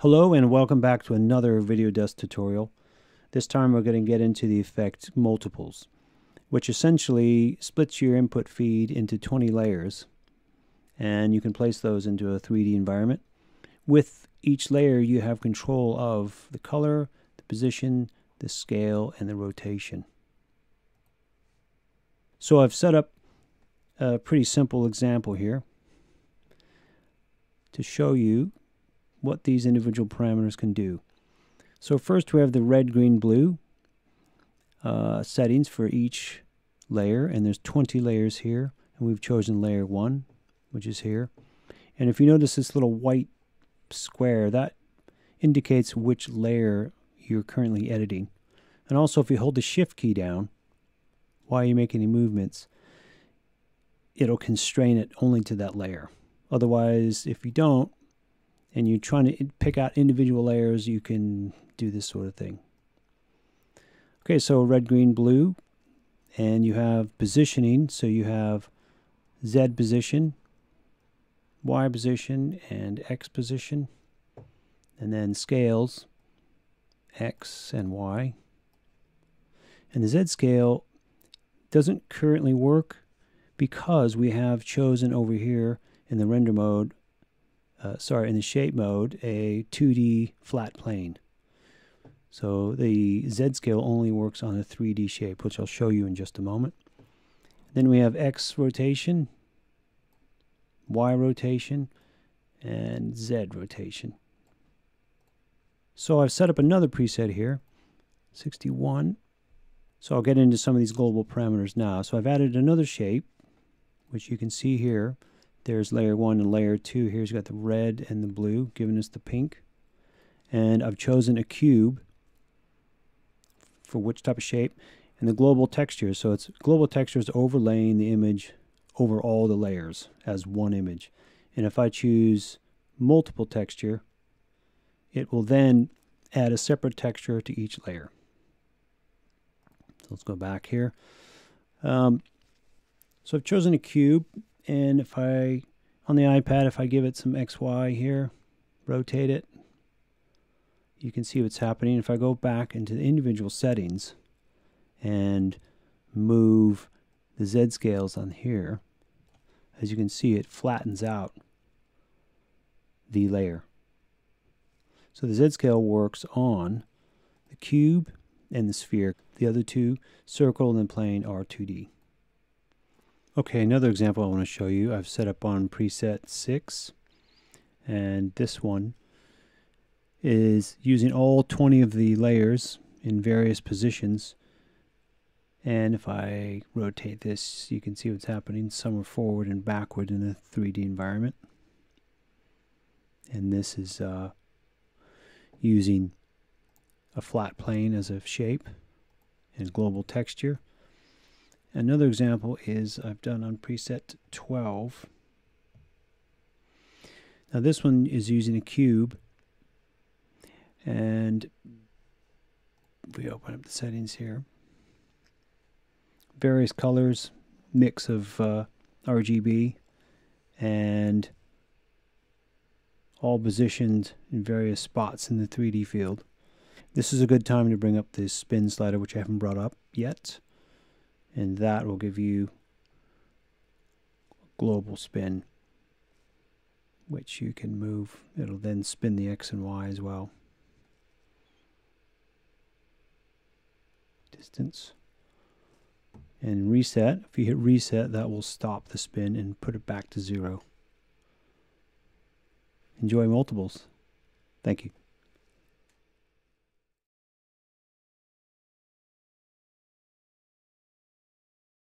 Hello and welcome back to another VideoDust tutorial. This time we're going to get into the effect multiples, which essentially splits your input feed into 20 layers, and you can place those into a 3D environment. With each layer you have control of the color, the position, the scale, and the rotation. So I've set up a pretty simple example here to show you what these individual parameters can do. So first we have the red, green, blue settings for each layer, and there's 20 layers here, and we've chosen layer 1, which is here. And if you notice this little white square, that indicates which layer you're currently editing. And also if you hold the shift key down while you make any movements, it'll constrain it only to that layer. Otherwise, if you don't, and you're trying to pick out individual layers, you can do this sort of thing. Okay, so red, green, blue, and you have positioning, so you have Z position, Y position, and X position, and then scales, X and Y. And the Z scale doesn't currently work because we have chosen over here in the render mode, in the shape mode, a 2D flat plane. So the Z scale only works on a 3D shape, which I'll show you in just a moment. Then we have X rotation, Y rotation, and Z rotation. So I've set up another preset here, 61. So I'll get into some of these global parameters now. So I've added another shape, which you can see here. There's layer 1 and layer 2. Here's got the red and the blue, giving us the pink. And I've chosen a cube for which type of shape. And the global texture, so it's global texture is overlaying the image over all the layers as one image. And if I choose multiple texture, it will then add a separate texture to each layer. So let's go back here. So I've chosen a cube. And if I, on the iPad, if I give it some XY here, rotate it, you can see what's happening. If I go back into the individual settings and move the Z scales on here, as you can see, it flattens out the layer. So the Z scale works on the cube and the sphere. The other two, circle and plane, are 2D. Okay, another example I want to show you, I've set up on preset 6, and this one is using all 20 of the layers in various positions. And if I rotate this, you can see what's happening. Some are forward and backward in the 3D environment. And this is using a flat plane as a shape and global texture. Another example is I've done on preset 12. Now this one is using a cube, and if we open up the settings here, various colors, mix of RGB, and all positioned in various spots in the 3D field. This is a good time to bring up the spin slider, which I haven't brought up yet. And that will give you global spin, which you can move. It'll then spin the X and Y as well. Distance. And reset. If you hit reset, that will stop the spin and put it back to 0. Enjoy multiples. Thank you.